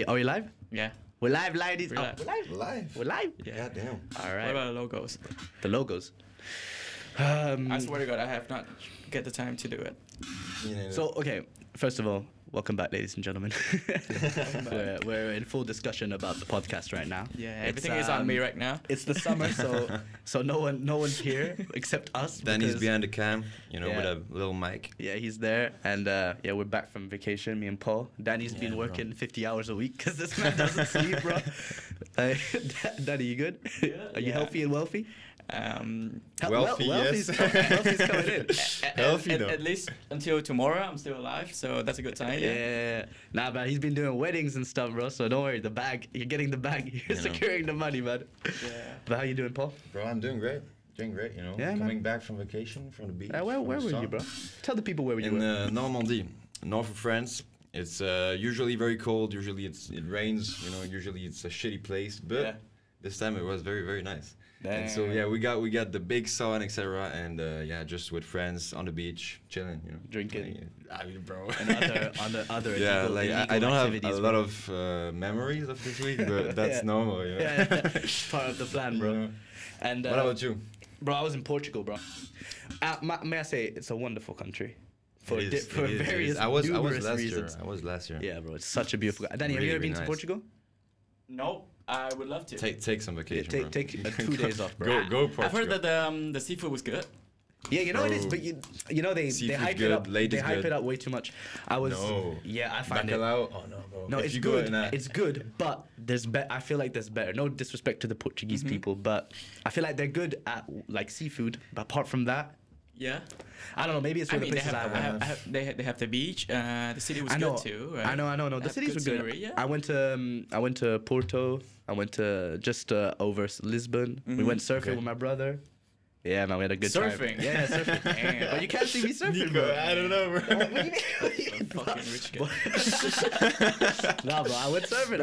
Are we live? Yeah. We're live, ladies. We're live. We're live. Live. We're live. Yeah. God damn. All What right. about the logos? The logos. I swear to God, I have not get the time to do it. So, okay, first of all, welcome back, ladies and gentlemen. we're in full discussion about the podcast right now. Yeah, everything is on me right now. It's the summer, so no one's here except us. Danny's because- behind the cam, with Yeah. a little mic. Yeah, he's there, and yeah, we're back from vacation. Me and Paul. Danny's been bro. working 50 hours a week because this man doesn't sleep, bro. Danny, you good? Are you Yeah. healthy and wealthy? Wealthy, wealthy's yes. wealthy's coming in. Healthy though. At least until tomorrow, I'm still alive, so that's a good sign. Yeah. Nah, but he's been doing weddings and stuff, bro. So don't worry. The bag, you're getting the bag. You're know. securing the money, man. Yeah. But how you doing, Paul? Bro, I'm doing great. Doing great, Yeah, man. Coming back from vacation, from the beach. Where from were the you, sun. bro? Tell the people where you In were. Normandy, north of France. It's usually very cold. Usually it rains. Usually it's a shitty place. But Yeah. this time it was very, very nice. Damn. And so yeah, we got the big sun, etc. And yeah, just with friends on the beach, chilling. Drinking. I mean, bro. And other Yeah, illegal, like illegal I don't have activities, a bro. lot of memories of this week, but that's Yeah. normal. Yeah, part of the plan, bro. Yeah. And What about you? bro, I was in Portugal, bro. May I say it's a wonderful country for It is, for it is, it is. various I was numerous last reasons. year. I was last year. Yeah, bro, it's such a beautiful. Danny, have Really, you ever been really to nice. Portugal? No, I would love to. Take some Yeah, vacation, take bro. 2 days off, bro. Go Portugal. I've heard that the seafood was good. Yeah, you know it is, Bro. but you know they Seafood's hype good, it up. ladies They hype good. it up way too much. I was No. yeah, I find it. Bacalhau? Oh no, bro. No, If it's you go good. in a- It's good, but I feel like there's better. No disrespect to the Portuguese people, but I feel like they're good at like seafood. But apart from that, Yeah. I don't know. Maybe it's I one of mean, the places I went. they have the beach. The city was I know, good too. I know. No, They the have cities were good good. scenery, yeah. I went to Porto. I went to just over Lisbon. We went surfing Okay. with my brother. Yeah, man, we had a good time. Surfing? Yeah, surfing. Damn. But you can't see me surfing, bro. I don't know, bro. What do you mean? Fucking rich guy. Nah, bro, I went surfing.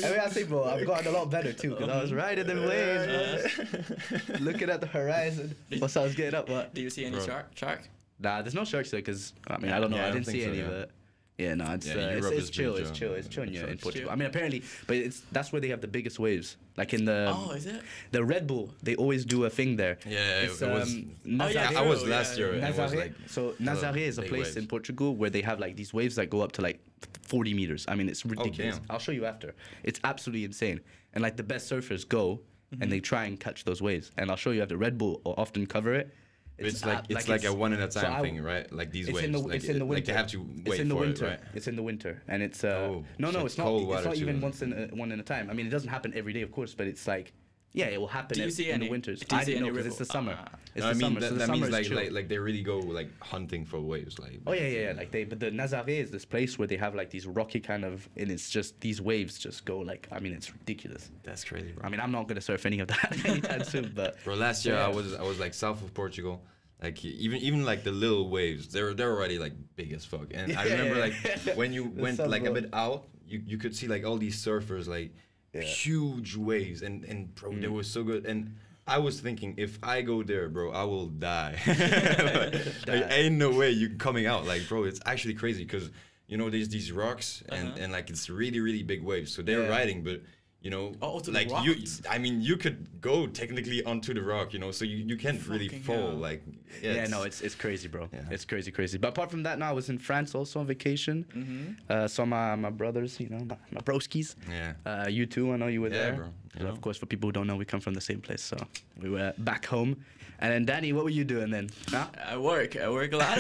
I mean, I say, bro, I've gotten a lot better too, because I was riding them waves, bro. Looking at the horizon. What's I was getting up, what? Do you see any Bro. shark? Nah, there's no sharks there, because, I mean, I don't know. Yeah, I I don't didn't think see so, any yeah. of it. Yeah, no, it's, Yeah, Europe it's is chill, pretty it's chill, it's chill in Sharks. Portugal. Chill. I mean, apparently, but that's where they have the biggest waves. Like in the Oh, is it? the Red Bull, they always do a thing there. Yeah, It's, it was. Nazaré. yeah, I was true, last yeah, year. yeah. And it was Nazaré. like So Nazaré is a big place waves. in Portugal where they have like these waves that go up to like 40 meters. I mean, it's ridiculous. damn. I'll show you after. It's absolutely insane. And like the best surfers go and they try and catch those waves. And I'll show you after. Red Bull will often cover it. It's like a one at a time so I- thing, right? Like these it's waves. in the like, it's in the winter. Like they have to It's wait in the for winter. it, right? It's in the winter, and it's Oh, no, so it's it's not. cold It's water not too. even one in a time. I mean, it doesn't happen every day, of course, but it's like, yeah, it will happen Do you see in the any- winters. do you I see didn't know any because it's the ripple? summer. Ah. It's No, the I mean summer, that, so the that summer means is chill. like they really go like hunting for waves, like. Oh yeah, like but the Nazaré is this place where they have like these rocky kind of, and it's just these waves just go like, I mean, it's ridiculous. That's crazy, bro. I mean, I'm not gonna surf any of that anytime soon, but Bro, last year Yeah. I was like south of Portugal, like even like the little waves, they're already like big as fuck. And I Yeah, remember yeah, like yeah. when you The went sun, like bro. a bit out, you could see like all these surfers like huge waves, and bro, they were so good. And I was thinking, if I go there, bro, I will die. Like, ain't no way you coming out, like, bro. It's actually crazy because there's these rocks and like it's really really big waves, so they're Yeah. riding, but. Oh, to the like rocks. I mean, you could go technically onto the rock, so you can't really Fucking fall. hell. Like, yeah, no, it's crazy, bro. Yeah. It's crazy. But apart from that, now I was in France also on vacation. Saw my brothers, my broskies. Yeah. You too, I know you were Yeah, there. bro. So of course, for people who don't know, we come from the same place, so we were back home. And then Danny, what were you doing then? Huh? I work a lot.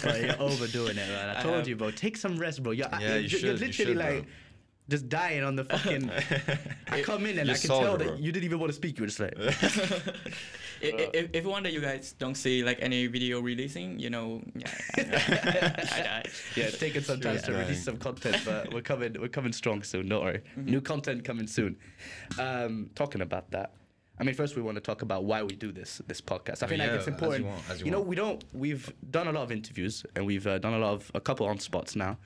Bro, you're overdoing it, man. I told you, bro. Take some rest, bro. You're you should, you're you literally should, like bro. just dying on the fucking. I come in and I You're can solid, tell bro. that you didn't even want to speak. You were just like. If one day you guys don't see like any video releasing, I die. Yeah, it's taking some time to Dying. release some content, but we're coming strong soon. Don't worry. New content coming soon. Talking about that, I mean, first we want to talk about why we do this podcast. I feel like yeah, it's as you important. want, as you We've done a lot of interviews and we've done a couple on spots now,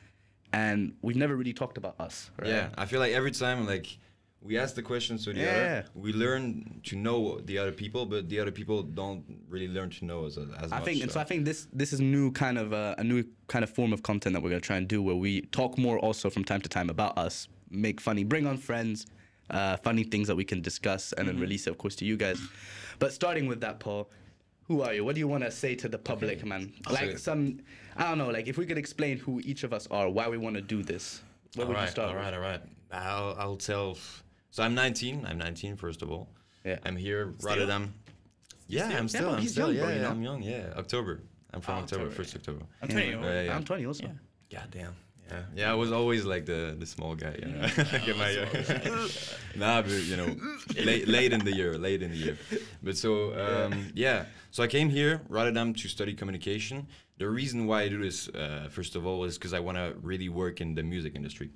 and we've never really talked about us. Right? Yeah, I feel like every time like we ask the questions to the Yeah. other. We learn to know the other people, but the other people don't really learn to know us as much. I think this is new kind of a new kind of form of content that we're gonna try and do, where we talk more also from time to time about us, make funny, bring on friends, funny things that we can discuss, and then release it, of course, to you guys. But starting with that, Paul, who are you? What do you want to say to the public, man? Like I don't know, like if we could explain who each of us are, why we want to do this. Where would you start? All right. I'll tell. So I'm 19. I'm 19, first of all. Yeah. I'm here, Rotterdam. Yeah, I'm still. He's young, bro, you know? I'm young. Yeah, October. I'm from October, 1st October. I'm 20. Yeah. I'm 20 also. God damn. Yeah, I was always like the small guy, you know. Nah, but you know, late in the year. But so so I came here, Rotterdam, to study communication. The reason why I do this, first of all, is because I want to really work in the music industry,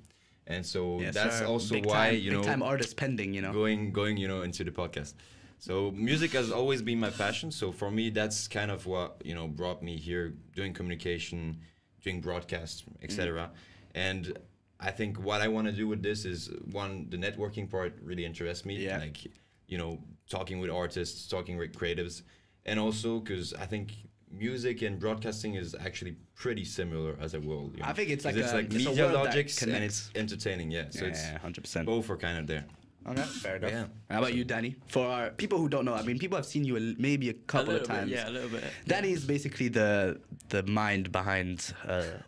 and so that's also why big time artist pending, you know, going into the podcast. So music has always been my passion. So for me, that's kind of what brought me here, doing communication, doing broadcasts, etc. And I think what I want to do with this is, one, the networking part really interests me. Yeah. Like, talking with artists, talking with creatives, and also because I think music and broadcasting is actually pretty similar as a world. I think it's like it's like it's media a world logics that and it's entertaining. Yeah. So it's 100%. both are kind of there. Okay, fair enough. Yeah. How about you, Danny? For our people who don't know, I mean, people have seen you maybe a couple of times. Yeah, a little bit. Danny is basically the mind behind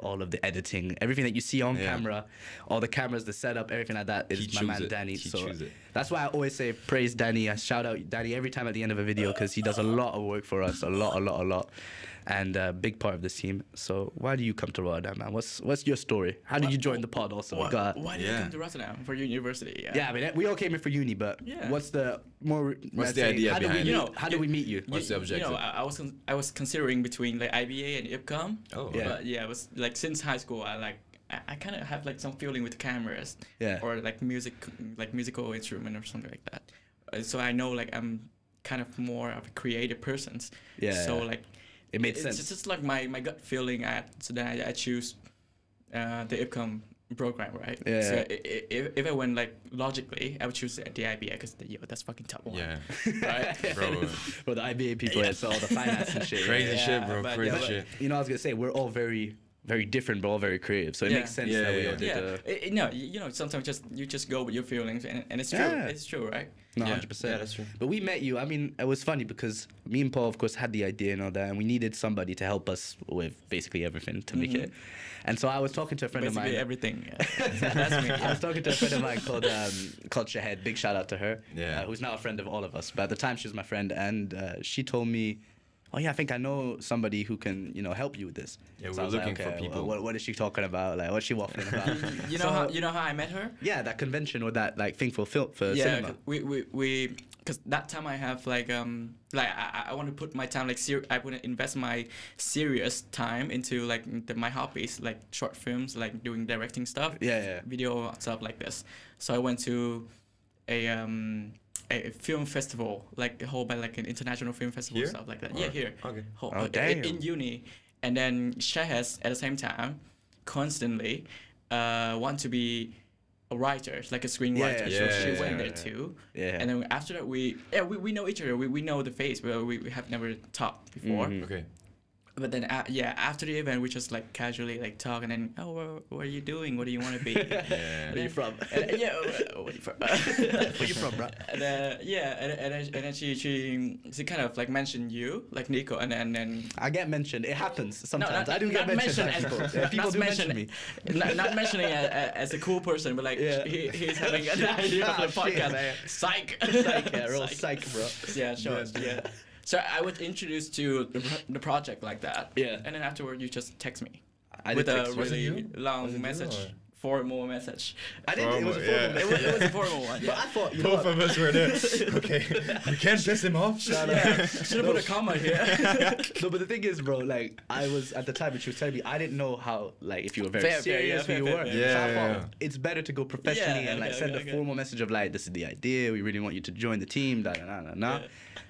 all of the editing, everything that you see on camera, all the cameras, the setup, everything like that is my man Danny. So that's why I always say praise Danny. I shout out Danny every time at the end of a video because he does a lot of work for us, a lot, and a big part of this team. So why do you come to Rotterdam, man? What's your story? How did you join the pod also? Why did you come to Rotterdam for university? Yeah, I mean, we all came here for uni, but what's the idea how behind it? How do we meet you? What's the objective? I was considering between like IBA and IPCOM. Oh, yeah. But it was like since high school, I kind of have like some feeling with cameras. Yeah. Or like musical instrument or something like that. So I know like I'm kind of more of a creative person. Yeah. So like it made sense. It's just like my gut feeling. So then I choose the IPCOM program, right? Yeah. So if I went like logically, I would choose the IBA because that's fucking top one. Yeah. Right. Bro, the IBA people, it's all the finance and shit. Crazy shit, bro. Crazy shit. You know, I was gonna say we're all very, very different, but all very creative. So it makes sense that we all did. Sometimes you just go with your feelings, and it's true. Yeah. It's true, right? No, 100%. Yeah, that's true. But we met you. I mean, it was funny because me and Paul, of course, had the idea and all that, and we needed somebody to help us with basically everything to make it. And so I was talking to a friend of mine. Basically everything. That's me. I was talking to a friend of mine called Shahed. Big shout out to her. Yeah. Who's now a friend of all of us. But at the time, she was my friend, and she told me, "Oh yeah, I think I know somebody who can, help you with this." Yeah, so we're I was looking like, okay, for people. What is she talking about? Like, what's she waffling about? You know how I met her? Yeah, that convention or that like thing for cinema. we because that time I have like I want to put my time like I want to invest my serious time into like my hobbies, like short films, like doing directing stuff, video stuff like this. So I went to a film festival, like held by like an international film festival, here? Stuff like that. Or, Yeah, here. Okay. Damn. In uni, and then Shahez at the same time constantly want to be a writer, like a screenwriter. So she went there too. Yeah. And then after that, we know each other. We know the face, but we have never talked before. Okay. But then, after the event, we just like casually like talk, and then, what are you doing? What do you want to be? Where are you from? Where are you from? Where you from, bro? And then she kind of like mentioned you, like Nico, and then I get mentioned. It happens sometimes. No, I do get mentioned. People do mention me. Not mentioning as a cool person, but like he's having an idea of the podcast. Psych. Psych, bro. Yeah, sure. Yeah. So I was introduced to the project like that. Yeah. And then afterward, you just text me With a really long message. Formal message. I didn't. It was a formal. It was a formal one. But I thought both of us were there. Okay, we can't piss him off. Should have put a comma here. No, but the thing is, bro, like I was at the time when she was telling me, I didn't know how, like, if you were very serious, who you were. Yeah, so I thought it's better to go professionally and like send a okay. formal message of like, this is the idea. We really want you to join the team.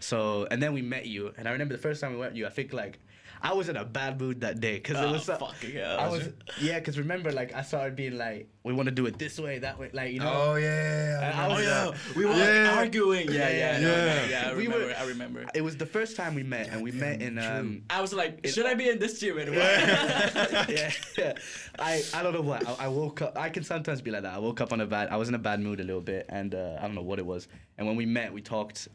So and then we met you, and I remember the first time we met you, I think like. I was in a bad mood that day because it was fucking hell. because remember, like I started being like, we want to do it this way, that way, like you know. Oh yeah. And I was, we were Yeah. like arguing. Yeah. I We remember. were- I remember. It was the first time we met, and we met in I was like, should I be in this gym anymore? yeah. I don't know what. I woke up. I can sometimes be like that. I woke up I was in a bad mood a little bit, and I don't know what it was. And when we met, we talked.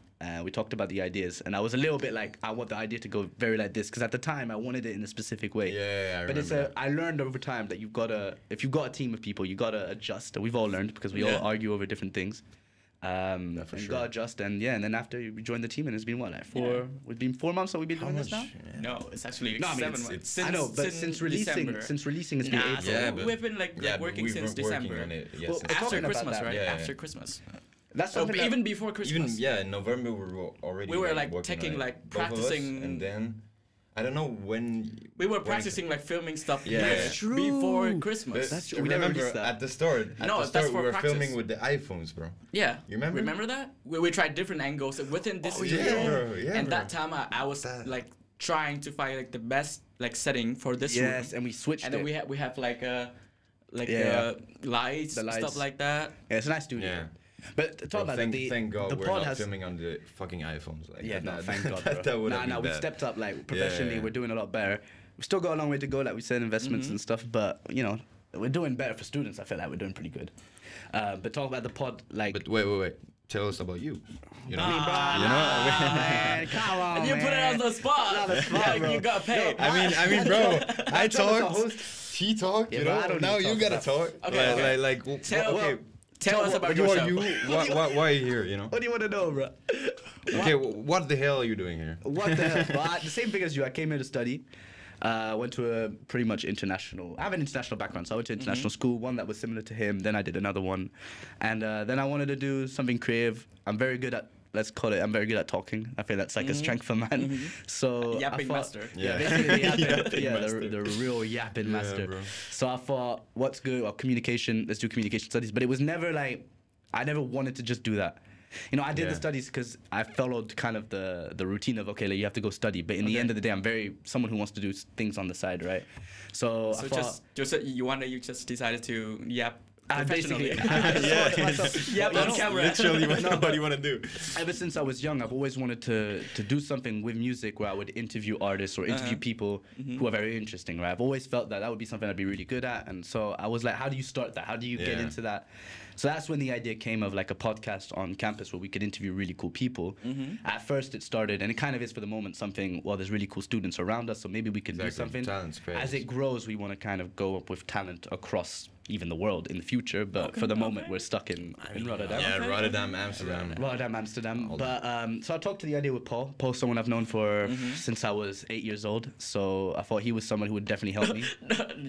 We talked about the ideas, and I was a little bit like, I want the idea to go very like this, because at the time I wanted it in a specific way. Yeah, I But remember. I learned over time that if you've got a team of people, you gotta adjust. We've all learned because we all argue over different things. for And you sure. gotta adjust, and then after we joined the team, and it's been what, like We've been 4 months that we've been How doing much? this now. Yeah. No, it's actually No, I mean, 7 it's- months. I know, but since releasing, December. it's been Nah, April. Yeah, but- we've been like Yeah, but working we've since been working December. on it, yeah, Well, since talking After about Christmas, that. right? Yeah, yeah. After Christmas. That's Oh, something that- even before Christmas. Even in November we were already. We were, like, working taking, on it, like, both of us, practicing- and then I don't know when. We were when practicing like filming stuff Yeah. That's true. before Christmas. That's true. We We never remember released that. at the start. At No, the that's start for we were practice. filming with the iPhones, bro. Yeah. You remember? Remember that? We tried different angles within this Oh, studio. yeah, bro. Yeah, and bro. that time I was That- like trying to find like the best like setting for this room. Yes, and we switched And then it. we have like Yeah. lights, The lights. stuff like that. Yeah, it's a nice studio. Yeah. But talk Bro, about thank, the thank God the we're pod not has filming on the fucking iPhones. Like, yeah, no, that, thank God, that, bro. would Nah, have been we've bad. stepped up like professionally. yeah. We're doing a lot better. We've still got a long way to go, like we said, investments and stuff. But you know, we're doing better for students. I feel like we're doing pretty good. But talk about the pod, like. But wait. Tell us about you. You know, Man, come on, And you put it on the spot. On the spot, Yeah, bro. you got paid. I mean, bro. I Tell us a talked. host. He talked. Yeah, you but know. I don't Now need to you talk gotta stuff. talk. Okay, okay. Like. Tell, tell us about Who yourself. are you? Why are you here? You know. What do you want to know, bro? Okay. What the hell are you doing here? What the hell? Well, the same thing as you. I came here to study. Went to a pretty much international. I have an international background, so I went to international school. One that was similar to him. Then I did another one, and then I wanted to do something creative. I'm very good at. Let's call it. I'm very good at talking. I feel that's like a strength for man. So Yapping I thought, master. Yeah, Yeah. basically yapping, Yapping yeah, master. the real yapping Yeah, master. bro. So I thought, what's good? Well, communication. Let's do communication studies. But it was never like, I never wanted to just do that. You know, I did the Yeah. studies because I followed kind of the routine of, okay, like you have to go study. But in the end of the day, I'm very someone who wants to do things on the side, right? So I So thought, just you just decided to yap basically, professionally. Yap on camera. Literally, what do you want to do? ever since I was young, I've always wanted to do something with music where I would interview artists or interview people who are very interesting, right? I've always felt that would be something I'd be really good at. And so I was like, how do you start that? How do you get Yeah. into that? So that's when the idea came of like a podcast on campus where we could interview really cool people. At first it started, and it kind of is for the moment something, well, there's really cool students around us, so maybe we could do Exactly. something. Talent's great. As it grows, we want to kind of go up with talent across even the world in the future. But for the moment, we're stuck in Rotterdam. Yeah, Okay. Rotterdam, Amsterdam. Rotterdam, Amsterdam. But so I talked to the idea with Paul. Paul's someone I've known for since I was 8 years old. So I thought he was someone who would definitely help me.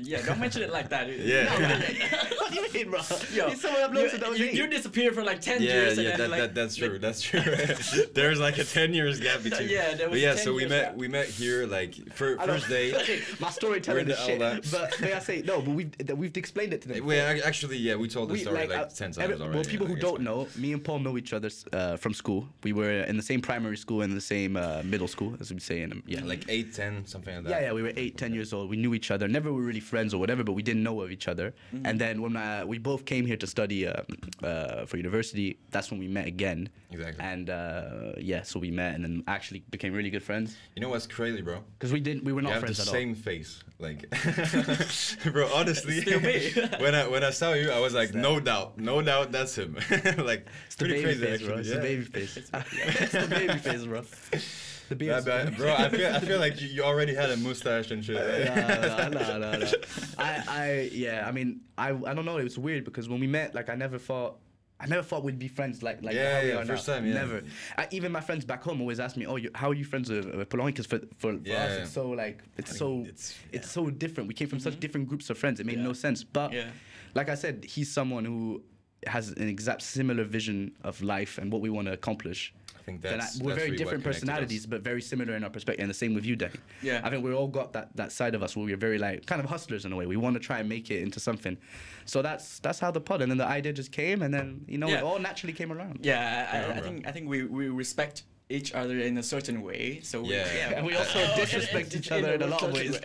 Yeah, don't mention it like that. Yeah. What do you mean, bro? Yo, He's someone I've known since I was 8. you disappeared for like 10 Yeah, years. yeah, and then, like, that's true. That's true. There's like a 10 years gap between. Yeah, there was But yeah, 10 so we years met gap. we met here like first day. Okay, my storytelling We're is in shit. the Aula. But may I say, no, but we've explained it to them. Wait, actually, yeah, we told the story like 10 times every- already. Well, people yeah, who I don't guess. know, me and Paul know each other from school. We were in the same primary school and the same middle school, as we say in yeah. Like 8, 10, something like that. Yeah, we were 8, 10 years old. We knew each other. Never were really friends or whatever, but we didn't know of each other. And then when we both came here to study for university, that's when we met again. Exactly. And so we met and then actually became really good friends. You know what's crazy, bro? Because we were You not have the friends at all. same face, like, bro. Honestly, Still me. when I saw you, I was like, no doubt, that's him. Like, It's the pretty baby crazy, face, bro. actually. It's yeah. the baby face. It's the baby face, bro. The baby Bro, I feel like you already had a mustache and shit. No. I mean, I don't know. It was weird because when we met, like, I never thought we'd be friends like Yeah, how we yeah, are first now. time, yeah. Never. Even my friends back home always ask me, "Oh, how are you friends with Poloni?" Because for Yeah. us, it's so like it's so different. We came from such different groups of friends. It made no sense. But Yeah. like I said, he's someone who has an exact similar vision of life and what we want to accomplish. I think Then that's we're that's very really what different connected us. personalities, but very similar in our perspective. And the same with you, Danny. Yeah. I think we all got that side of us where we're very like kind of hustlers in a way. We want to try and make it into something. So that's how the pod, and then the idea just came, and then Yeah. it all naturally came around. Yeah, I think we respect each other in a certain way. So And we also disrespect each other in a lot of ways.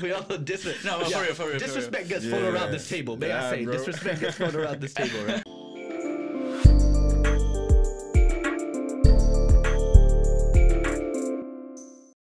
We also disrespect. No, for real. Disrespect gets thrown around this table. May I say, bro. disrespect gets thrown around this table, right?